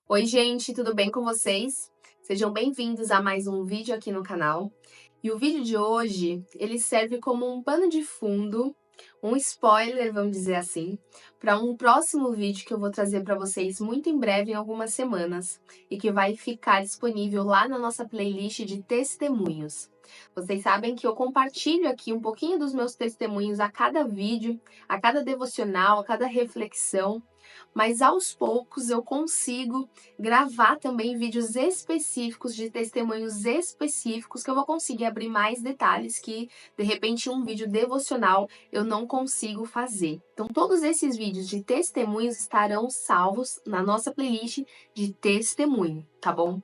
Oi, gente, tudo bem com vocês? Sejam bem-vindos a mais um vídeo aqui no canal. E o vídeo de hoje, ele serve como um pano de fundo, um spoiler, vamos dizer assim, para um próximo vídeo que eu vou trazer para vocês muito em breve, em algumas semanas, e que vai ficar disponível lá na nossa playlist de testemunhos. Vocês sabem que eu compartilho aqui um pouquinho dos meus testemunhos a cada vídeo, a cada devocional, a cada reflexão, mas aos poucos eu consigo gravar também vídeos específicos de testemunhos específicos que eu vou conseguir abrir mais detalhes que de repente um vídeo devocional eu não consigo fazer. Então todos esses vídeos de testemunhos estarão salvos na nossa playlist de testemunho, tá bom?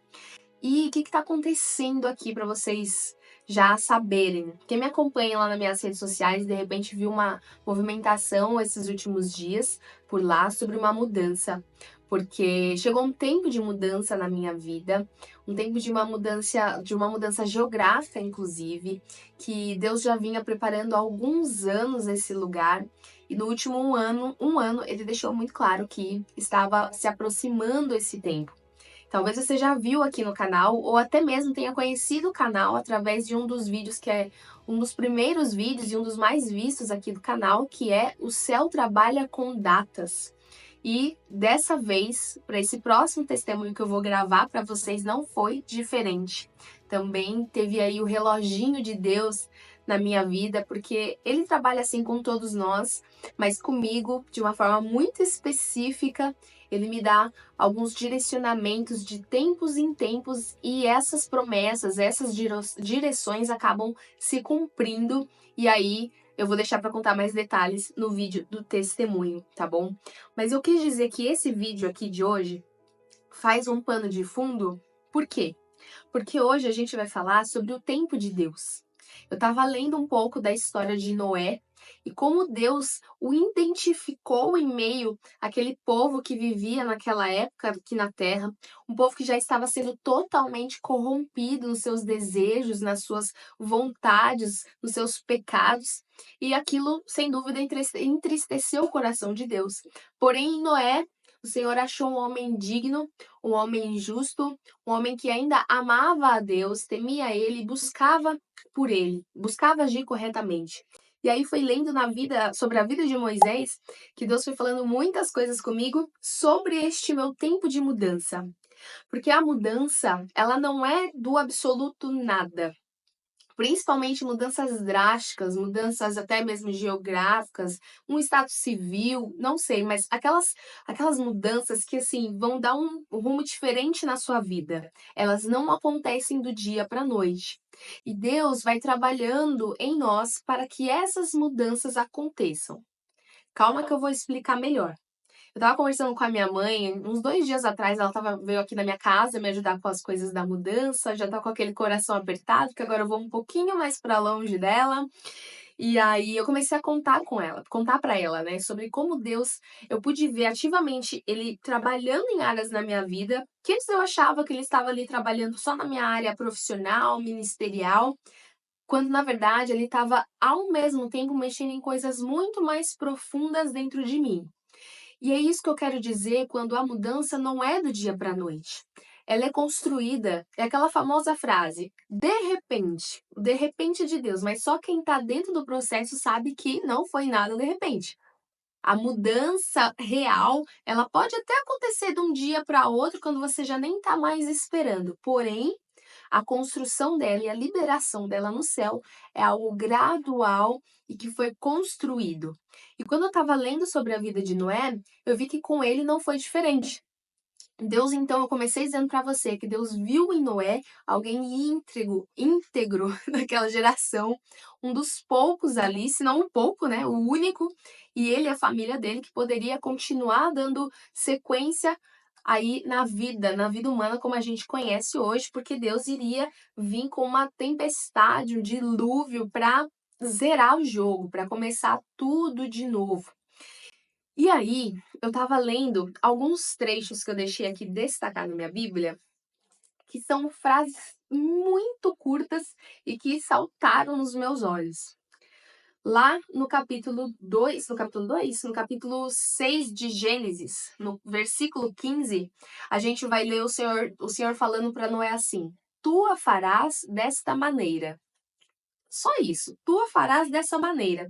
E o que está acontecendo aqui para vocês já saberem? Quem me acompanha lá nas minhas redes sociais, de repente viu uma movimentação esses últimos dias por lá sobre uma mudança. Porque chegou um tempo de mudança na minha vida, um tempo de uma mudança geográfica, inclusive, que Deus já vinha preparando há alguns anos esse lugar. E no último um ano, ele deixou muito claro que estava se aproximando esse tempo. Talvez você já viu aqui no canal, ou até mesmo tenha conhecido o canal através de um dos vídeos que é um dos primeiros vídeos e um dos mais vistos aqui do canal, que é O Céu Trabalha com Datas. E dessa vez, para esse próximo testemunho que eu vou gravar para vocês, não foi diferente. Também teve aí o reloginho de Deus na minha vida, porque ele trabalha assim com todos nós, mas comigo, de uma forma muito específica, ele me dá alguns direcionamentos de tempos em tempos e essas promessas, essas direções acabam se cumprindo e aí eu vou deixar para contar mais detalhes no vídeo do testemunho, tá bom? Mas eu quis dizer que esse vídeo aqui de hoje faz um pano de fundo, por quê? Porque hoje a gente vai falar sobre o tempo de Deus. Eu estava lendo um pouco da história de Noé e como Deus o identificou em meio àquele povo que vivia naquela época aqui na Terra, um povo que já estava sendo totalmente corrompido nos seus desejos, nas suas vontades, nos seus pecados, e aquilo, sem dúvida, entristeceu o coração de Deus. Porém, em Noé, o Senhor achou um homem digno, um homem justo, um homem que ainda amava a Deus, temia Ele, buscava por Ele, buscava agir corretamente. E aí foi lendo sobre a vida de Moisés, que Deus foi falando muitas coisas comigo sobre este meu tempo de mudança. Porque a mudança, ela não é do absoluto nada. Principalmente mudanças drásticas, mudanças até mesmo geográficas, um status civil, não sei, mas aquelas mudanças que assim vão dar um rumo diferente na sua vida. Elas não acontecem do dia para a noite. E Deus vai trabalhando em nós para que essas mudanças aconteçam. Calma que eu vou explicar melhor. Eu estava conversando com a minha mãe, uns 2 dias atrás, veio aqui na minha casa me ajudar com as coisas da mudança, já tá com aquele coração apertado, que agora eu vou um pouquinho mais para longe dela. E aí eu comecei a contar para ela, né, sobre como Deus, eu pude ver ativamente ele trabalhando em áreas na minha vida, que antes eu achava que ele estava ali trabalhando só na minha área profissional, ministerial, quando na verdade ele estava ao mesmo tempo mexendo em coisas muito mais profundas dentro de mim. E é isso que eu quero dizer quando a mudança não é do dia para a noite. Ela é construída, é aquela famosa frase, de repente de Deus, mas só quem está dentro do processo sabe que não foi nada de repente. A mudança real, ela pode até acontecer de um dia para outro, quando você já nem está mais esperando. Porém, a construção dela e a liberação dela no céu é algo gradual e que foi construído. E quando eu estava lendo sobre a vida de Noé, eu vi que com ele não foi diferente. Deus, então, eu comecei dizendo para você que Deus viu em Noé alguém íntegro daquela geração, um dos poucos ali, se não um pouco, né? O único, e ele e a família dele que poderia continuar dando sequência aí na vida humana como a gente conhece hoje, porque Deus iria vir com uma tempestade, um dilúvio para zerar o jogo, para começar tudo de novo. E aí, eu estava lendo alguns trechos que eu deixei aqui destacar na minha Bíblia, que são frases muito curtas e que saltaram nos meus olhos. Lá no capítulo 2, no capítulo 6 de Gênesis, no versículo 15, a gente vai ler o Senhor falando para Noé assim: Tu a farás desta maneira. Só isso, tu a farás dessa maneira.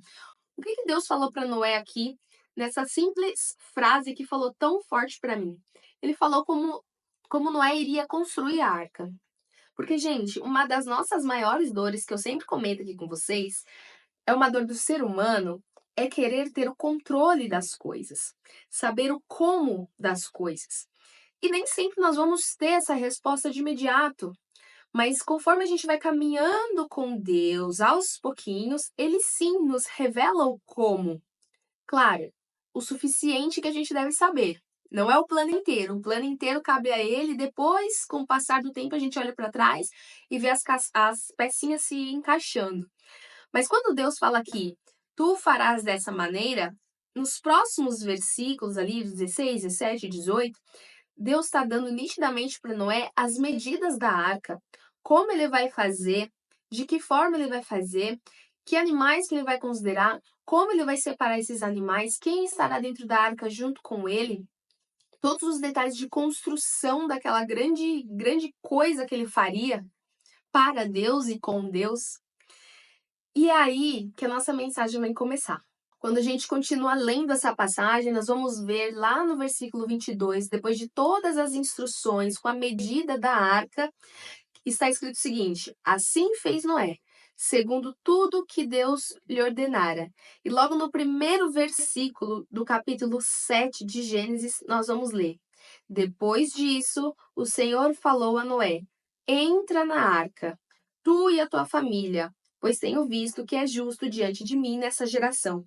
O que Deus falou para Noé aqui, nessa simples frase que falou tão forte para mim? Ele falou como Noé iria construir a arca. Porque, gente, uma das nossas maiores dores, que eu sempre comento aqui com vocês, é uma dor do ser humano, é querer ter o controle das coisas, saber o como das coisas. E nem sempre nós vamos ter essa resposta de imediato. Mas conforme a gente vai caminhando com Deus aos pouquinhos, ele sim nos revela o como. Claro, o suficiente que a gente deve saber. Não é o plano inteiro. O plano inteiro cabe a ele. Depois, com o passar do tempo, a gente olha para trás e vê as pecinhas se encaixando. Mas quando Deus fala aqui, tu farás dessa maneira, nos próximos versículos ali, 16, 17, 18, Deus está dando nitidamente para Noé as medidas da arca, como ele vai fazer, de que forma ele vai fazer, que animais que ele vai considerar, como ele vai separar esses animais, quem estará dentro da arca junto com ele, todos os detalhes de construção daquela grande coisa que ele faria para Deus e com Deus. E é aí que a nossa mensagem vai começar. Quando a gente continua lendo essa passagem, nós vamos ver lá no versículo 22, depois de todas as instruções com a medida da arca, está escrito o seguinte: assim fez Noé, segundo tudo que Deus lhe ordenara. E logo no primeiro versículo do capítulo 7 de Gênesis, nós vamos ler: depois disso, o Senhor falou a Noé: entra na arca, tu e a tua família, pois tenho visto que é justo diante de mim nessa geração.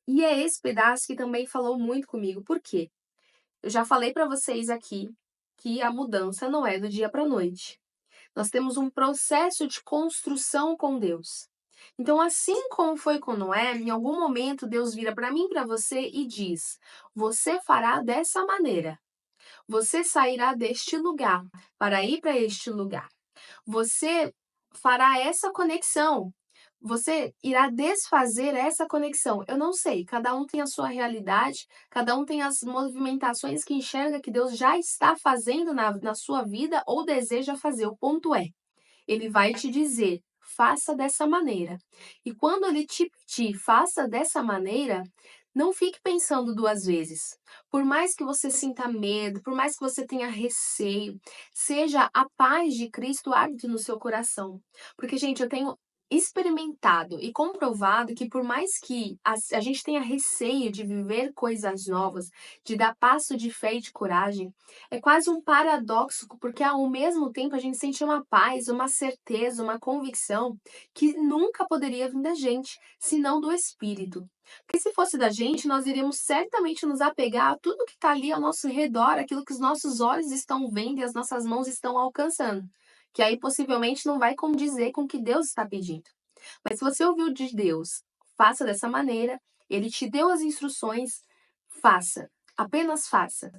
E é esse pedaço que também falou muito comigo. Por quê? Eu já falei para vocês aqui que a mudança não é do dia para a noite. Nós temos um processo de construção com Deus. Então, assim como foi com Noé, em algum momento Deus vira para mim e para você e diz: você fará dessa maneira. Você sairá deste lugar para ir para este lugar. Você fará essa conexão. Você irá desfazer essa conexão. Eu não sei, cada um tem a sua realidade, cada um tem as movimentações que enxerga que Deus já está fazendo na sua vida ou deseja fazer. O ponto é, ele vai te dizer, faça dessa maneira. E quando ele te pedir, faça dessa maneira, não fique pensando duas vezes. Por mais que você sinta medo, por mais que você tenha receio, seja a paz de Cristo hábito no seu coração. Porque, gente, eu tenho experimentado e comprovado que por mais que a gente tenha receio de viver coisas novas, de dar passo de fé e de coragem, é quase um paradoxo, porque ao mesmo tempo a gente sente uma paz, uma certeza, uma convicção que nunca poderia vir da gente, senão do Espírito. Porque se fosse da gente, nós iríamos certamente nos apegar a tudo que está ali ao nosso redor, aquilo que os nossos olhos estão vendo e as nossas mãos estão alcançando. Que aí possivelmente não vai condizer com o que Deus está pedindo. Mas se você ouviu de Deus, faça dessa maneira, ele te deu as instruções, faça. Apenas faça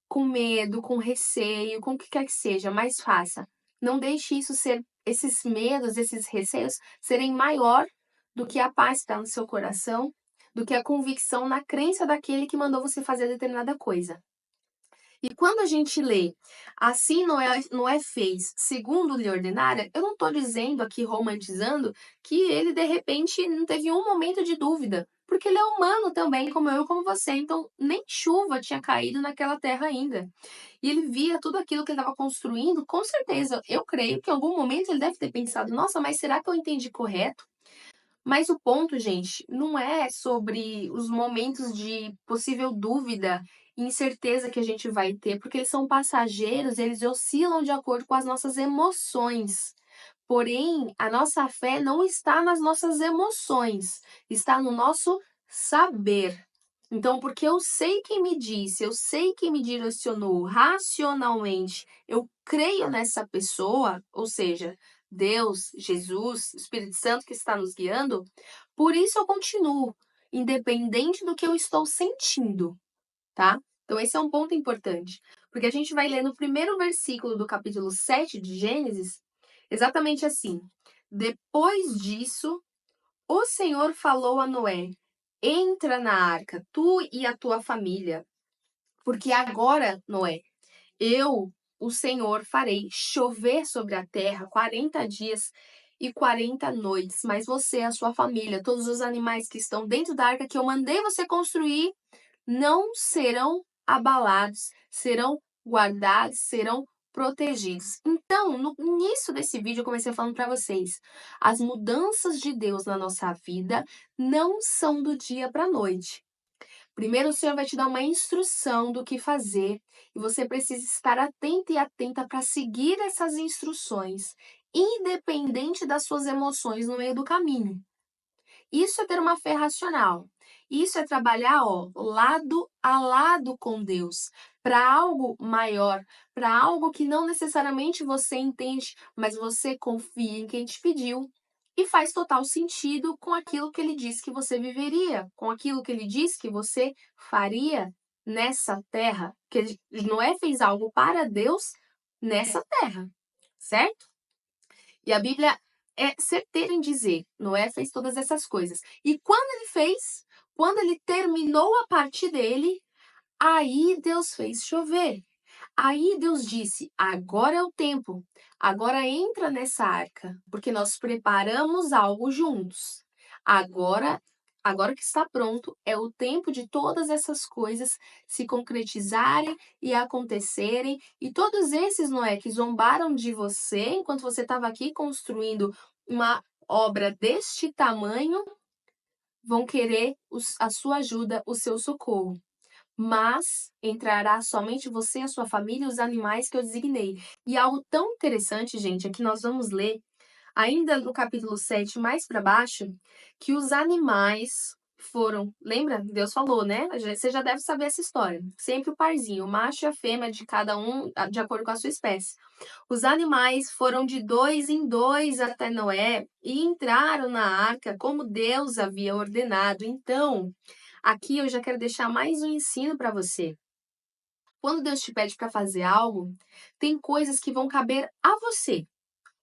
com medo, com receio, com o que quer que seja, mas faça. Não deixe isso ser, esses medos, esses receios, serem maior do que a paz que está no seu coração, do que a convicção na crença daquele que mandou você fazer determinada coisa. E quando a gente lê, assim Noé fez, segundo lhe ordenara, eu não estou dizendo aqui, romantizando, que ele de repente não teve um momento de dúvida, porque ele é humano também, como eu e como você, então nem chuva tinha caído naquela terra ainda. E ele via tudo aquilo que ele estava construindo, com certeza, eu creio que em algum momento ele deve ter pensado, nossa, mas será que eu entendi correto? Mas o ponto, gente, não é sobre os momentos de possível dúvida e incerteza que a gente vai ter, porque eles são passageiros, eles oscilam de acordo com as nossas emoções. Porém, a nossa fé não está nas nossas emoções, está no nosso saber. Então, porque eu sei quem me disse, eu sei quem me direcionou racionalmente, eu creio nessa pessoa, ou seja, Deus, Jesus, Espírito Santo que está nos guiando, por isso eu continuo, independente do que eu estou sentindo, tá? Então, esse é um ponto importante, porque a gente vai ler no primeiro versículo do capítulo 7 de Gênesis, exatamente assim: depois disso, O Senhor falou a Noé: entra na arca, tu e a tua família, porque agora, Noé, eu, o Senhor, farei chover sobre a terra 40 dias e 40 noites, mas você, a sua família, todos os animais que estão dentro da arca que eu mandei você construir, não serão abalados, serão guardados, serão protegidos. Então, no início desse vídeo, eu comecei falando para vocês, as mudanças de Deus na nossa vida não são do dia para a noite. Primeiro, o Senhor vai te dar uma instrução do que fazer e você precisa estar atento e atenta para seguir essas instruções, independente das suas emoções no meio do caminho. Isso é ter uma fé racional. Isso é trabalhar, lado a lado com Deus, para algo maior, para algo que não necessariamente você entende, mas você confia em quem te pediu e faz total sentido com aquilo que ele disse que você viveria, com aquilo que ele disse que você faria nessa terra, que Noé fez algo para Deus nessa terra, certo? E a Bíblia é certeira em dizer, Noé fez todas essas coisas. E quando ele fez, quando ele terminou a parte dele, aí Deus fez chover. Aí Deus disse: agora é o tempo, agora entra nessa arca, porque nós preparamos algo juntos. Agora, agora que está pronto, é o tempo de todas essas coisas se concretizarem e acontecerem. E todos esses, Noé, que zombaram de você enquanto você estava aqui construindo uma obra deste tamanho, vão querer a sua ajuda, o seu socorro. Mas entrará somente você, a sua família e os animais que eu designei. E algo tão interessante, gente, é que nós vamos ler, ainda no capítulo 7, mais para baixo, que os animais foram. Lembra? Deus falou, né? Você já deve saber essa história. Sempre o parzinho, o macho e a fêmea de cada um, de acordo com a sua espécie. Os animais foram de 2 em 2 até Noé e entraram na arca como Deus havia ordenado. Então, aqui eu já quero deixar mais um ensino para você. Quando Deus te pede para fazer algo, tem coisas que vão caber a você.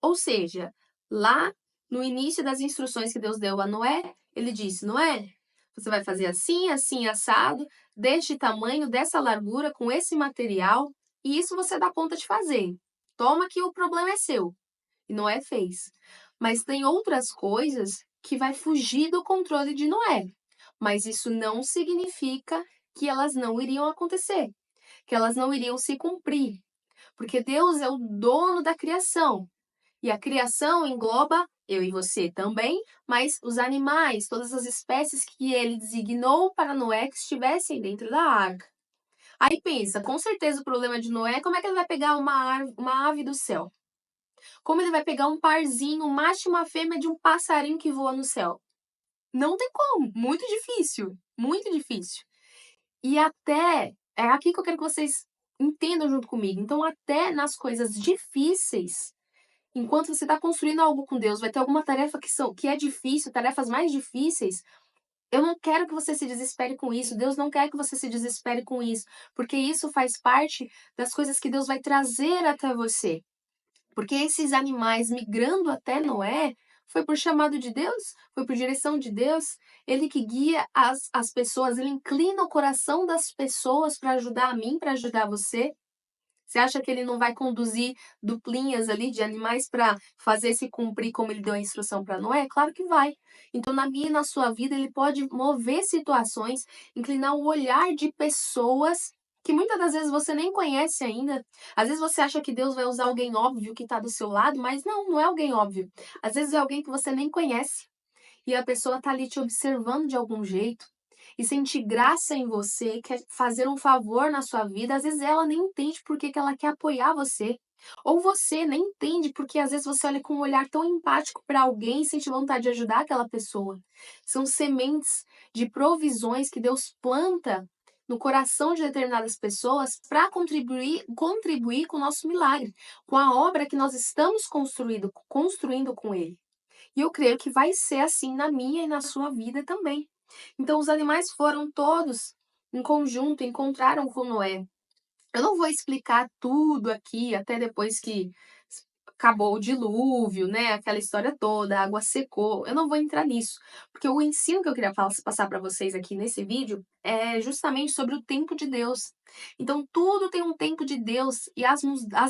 Ou seja, lá no início das instruções que Deus deu a Noé, ele disse: Noé, você vai fazer assim, assim, assado, deste tamanho, dessa largura, com esse material, e isso você dá conta de fazer. Toma que o problema é seu. E Noé fez. Mas tem outras coisas que vai fugir do controle de Noé. Mas isso não significa que elas não iriam acontecer, que elas não iriam se cumprir. Porque Deus é o dono da criação. E a criação engloba eu e você também, mas os animais, todas as espécies que ele designou para Noé que estivessem dentro da arca. Aí pensa, com certeza o problema de Noé é como é que ele vai pegar uma ave do céu? Como ele vai pegar um parzinho, um macho e uma fêmea de um passarinho que voa no céu? Não tem como, muito difícil, muito difícil. E até, é aqui que eu quero que vocês entendam junto comigo. Então, até nas coisas difíceis, enquanto você está construindo algo com Deus, vai ter alguma tarefa que é difícil, tarefas mais difíceis. Eu não quero que você se desespere com isso. Deus não quer que você se desespere com isso, porque isso faz parte das coisas que Deus vai trazer até você. Porque esses animais migrando até Noé foi por chamado de Deus, foi por direção de Deus. Ele que guia as pessoas, ele inclina o coração das pessoas para ajudar a mim, para ajudar você. Você acha que ele não vai conduzir duplinhas ali de animais para fazer se cumprir como ele deu a instrução para Noé? Claro que vai. Então, na minha e na sua vida, ele pode mover situações, inclinar o olhar de pessoas que muitas das vezes você nem conhece ainda. Às vezes você acha que Deus vai usar alguém óbvio que está do seu lado, mas não, não é alguém óbvio. Às vezes é alguém que você nem conhece e a pessoa está ali te observando de algum jeito e sente graça em você, quer fazer um favor na sua vida, às vezes ela nem entende por que ela quer apoiar você. Ou você nem entende porque às vezes você olha com um olhar tão empático para alguém e sente vontade de ajudar aquela pessoa. São sementes de provisões que Deus planta no coração de determinadas pessoas para contribuir com o nosso milagre, com a obra que nós estamos construindo com Ele. E eu creio que vai ser assim na minha e na sua vida também. Então, os animais foram todos em conjunto, encontraram com Noé. Eu não vou explicar tudo aqui, até depois que acabou o dilúvio, né? Aquela história toda, a água secou. Eu não vou entrar nisso, porque o ensino que eu queria passar para vocês aqui nesse vídeo é justamente sobre o tempo de Deus. Então, tudo tem um tempo de Deus e as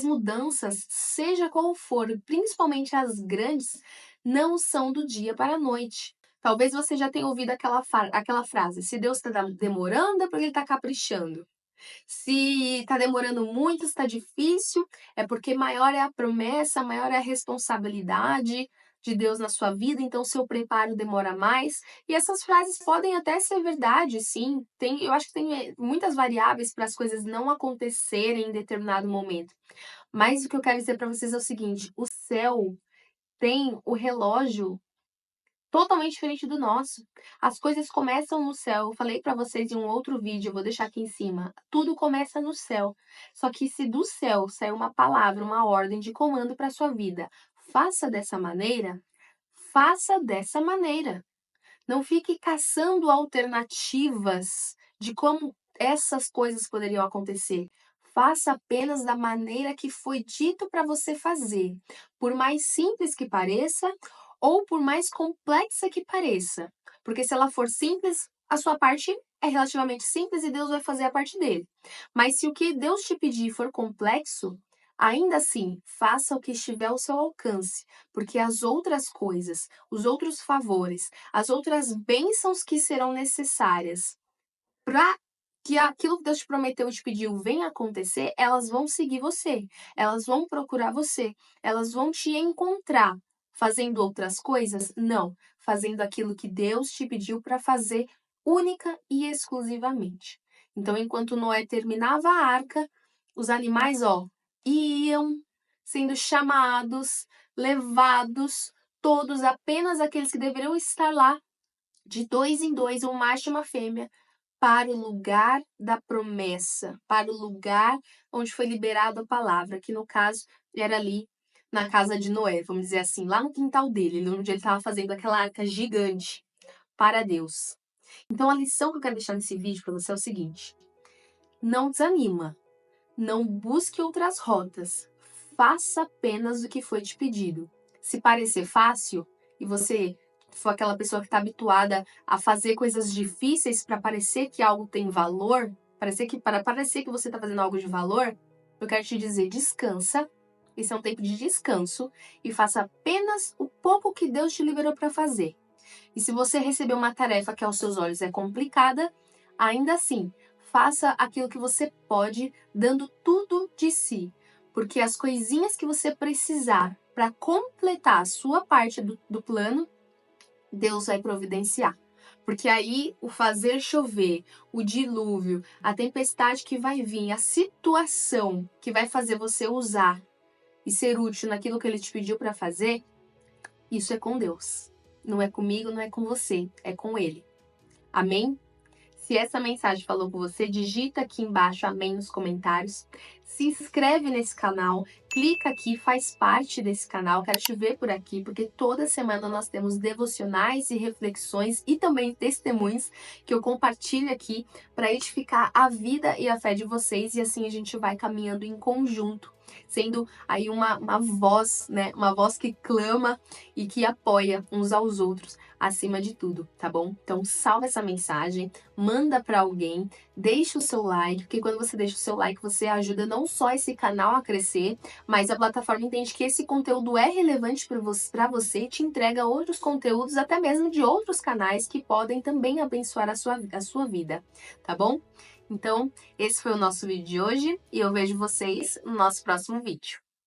mudanças, seja qual for, principalmente as grandes, não são do dia para a noite. Talvez você já tenha ouvido aquela frase: se Deus está demorando, é porque Ele está caprichando. Se está demorando muito, está difícil, é porque maior é a promessa, maior é a responsabilidade de Deus na sua vida, então seu preparo demora mais. E essas frases podem até ser verdade, sim. Eu acho que tem muitas variáveis para as coisas não acontecerem em determinado momento. Mas o que eu quero dizer para vocês é o seguinte: o céu tem o relógio totalmente diferente do nosso. As coisas começam no céu. Eu falei para vocês em um outro vídeo, eu vou deixar aqui em cima. Tudo começa no céu. Só que se do céu sair uma palavra, uma ordem de comando para sua vida, faça dessa maneira, faça dessa maneira. Não fique caçando alternativas de como essas coisas poderiam acontecer. Faça apenas da maneira que foi dito para você fazer. Por mais simples que pareça, ou por mais complexa que pareça. Porque se ela for simples, a sua parte é relativamente simples e Deus vai fazer a parte dele. Mas se o que Deus te pedir for complexo, ainda assim, faça o que estiver ao seu alcance, porque as outras coisas, os outros favores, as outras bênçãos que serão necessárias para que aquilo que Deus te prometeu e te pediu venha acontecer, elas vão seguir você, elas vão procurar você, elas vão te encontrar. Fazendo outras coisas? Não. Fazendo aquilo que Deus te pediu para fazer única e exclusivamente. Então, enquanto Noé terminava a arca, os animais, iam sendo chamados, levados, todos, apenas aqueles que deveriam estar lá, de dois em dois, um macho e uma fêmea, para o lugar da promessa, para o lugar onde foi liberada a palavra, que no caso era ali na casa de Noé, vamos dizer assim, lá no quintal dele, onde ele estava fazendo aquela arca gigante para Deus. Então a lição que eu quero deixar nesse vídeo para você é o seguinte: não desanima, não busque outras rotas, faça apenas o que foi te pedido. Se parecer fácil e você for aquela pessoa que está habituada a fazer coisas difíceis para parecer que algo tem valor, para parecer que você está fazendo algo de valor, eu quero te dizer, descansa. Esse é um tempo de descanso e faça apenas o pouco que Deus te liberou para fazer. E se você receber uma tarefa que aos seus olhos é complicada, ainda assim, faça aquilo que você pode, dando tudo de si. Porque as coisinhas que você precisar para completar a sua parte do plano, Deus vai providenciar. Porque aí o fazer chover, o dilúvio, a tempestade que vai vir, a situação que vai fazer você usar e ser útil naquilo que Ele te pediu para fazer, isso é com Deus. Não é comigo, não é com você, é com Ele. Amém? Se essa mensagem falou com você, digita aqui embaixo amém nos comentários. Se inscreve nesse canal, clica aqui, faz parte desse canal. Quero te ver por aqui, porque toda semana nós temos devocionais e reflexões e também testemunhos que eu compartilho aqui para edificar a vida e a fé de vocês. E assim a gente vai caminhando em conjunto, sendo aí uma voz, né? Uma voz que clama e que apoia uns aos outros acima de tudo, tá bom? Então salva essa mensagem, manda para alguém, deixa o seu like, porque quando você deixa o seu like, você ajuda não só esse canal a crescer, mas a plataforma entende que esse conteúdo é relevante para você e te entrega outros conteúdos, até mesmo de outros canais que podem também abençoar a sua vida, tá bom? Então, esse foi o nosso vídeo de hoje e eu vejo vocês no nosso próximo vídeo.